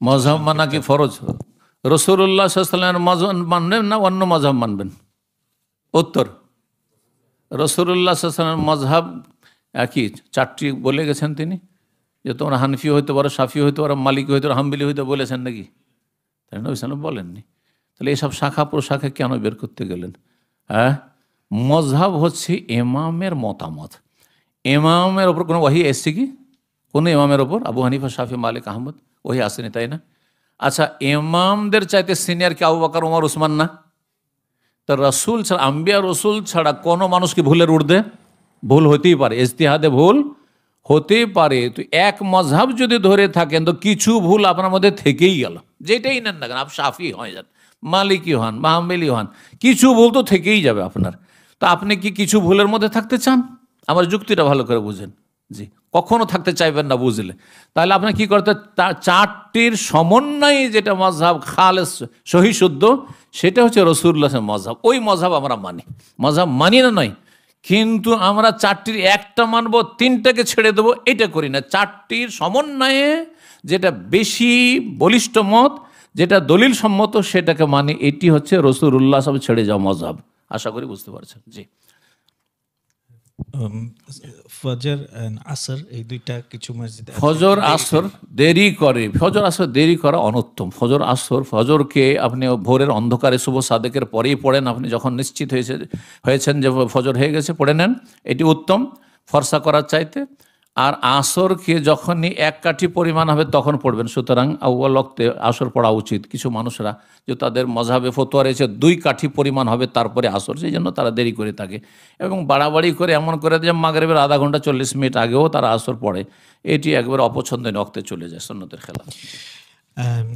মজহাব মানা কি ফরজ? রাসূলুল্লাহ সাল্লাল্লাহু আলাইহি ওয়াসাল্লামের মজহাব মানবেন না অন্য মজহাব মানবেন? উত্তর, রাসূলুল্লাহ সাল্লাল্লাহু আলাইহি ওয়াসাল্লামের মজহাব একই, চারটি বলে গেছেন তিনি, যে তোমরা হানফি হইতে পারো, শাফি হইতে পারো, মালিকি হইতে পারো, হাম্বলি হইতে বলেছেন নাকি? তাই নবী সাল্লাল্লাহু আলাইহি ওয়াসাল্লাম বলেননি। তাহলে এইসব শাখা প্রশাখা কেন বের করতে গেলেন? হ্যাঁ, মজহাব হচ্ছে ইমামের মতামত। ইমামের ওপর কোনো ওহী এসছে কি? কোনো ইমামের ওপর আবু হানিফা, শাফি, মালিক, আহমদ ওহী আসেনি, তাই না? আচ্ছা, ইমামদের চাইতে সিনিয়র কি আবু বকর, ওমর, উসমান না? তো রসুল ছাড়া, আম্বিয়া রসুল ছাড়া কোনো মানুষ কি ভুলের ঊর্ধ্বে? ভুল হতেই পারে, ইজতিহাদে ভুল হতেই পারে। তো এক মজহাব যদি ধরে থাকেন তো কিছু ভুল আপনার মধ্যে থেকেই গেল, যেটাই নেন না কেন, আপনি শাফি হয়ে যান, মালিকি হন বা হাম্বলি হন, কিছু ভুল তো থেকেই যাবে আপনার। তো আপনি কি কিছু ভুলের মধ্যে থাকতে চান? আমার যুক্তিটা ভালো করে বুঝেন। জি, কখনো থাকতে চাইবেন না, বুঝলে? তাহলে আপনার কি করতে, চারটির সমন্বয়ে যেটা মজহাব খালেস সহি শুদ্ধ, সেটা হচ্ছে রাসূলুল্লাহর মজহাব। ওই মজহাব আমরা মানি, মজহাব মানি না নয়, কিন্তু আমরা চারটির একটা মানবো, তিনটাকে ছেড়ে দেবো, এটা করি না। চারটির সমন্বয়ে যেটা বেশি বলিষ্ঠ মত, যেটা দলিল সম্মত, সেটাকে মানি। এটি হচ্ছে রাসূলুল্লাহ সব ছেড়ে যাওয়া মজহাব। আশা করি বুঝতে পারছেন। জি, ফজর আসর এই দুইটা কিছু মসজিদে ফজর আসর দেরি করে, ফজর আসর দেরি করা অনুত্তম। ফজর আসর, ফজরকে আপনি ভোরের অন্ধকারে শুভ সাদেকের পরেই পড়েন, আপনি যখন নিশ্চিত হয়েছেন যে ফজর হয়ে গেছে, পড়ে নেন, এটি উত্তম ফর্সা করার চাইতে। আর আসরকে যখনই এক কাঠি পরিমাণ হবে তখন পড়বেন। সুতরাং আউয়াল ওয়াক্তে আসর পড়া উচিত। কিছু মানুষরা যে তাদের মজহাবে ফতোয়া রয়েছে 2 কাঠি পরিমাণ হবে তারপরে আসর, সেই জন্য তারা দেরি করে থাকে এবং বাড়াবাড়ি করে এমন করে যে মাগরিবের আধা ঘন্টা 40 মিনিট আগেও তারা আসর পড়ে। এটি একবার অপছন্দনীয় ওয়াক্তে চলে যায়, সুন্নতের খেলাফ।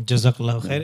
জাযাকাল্লাহু খাইর।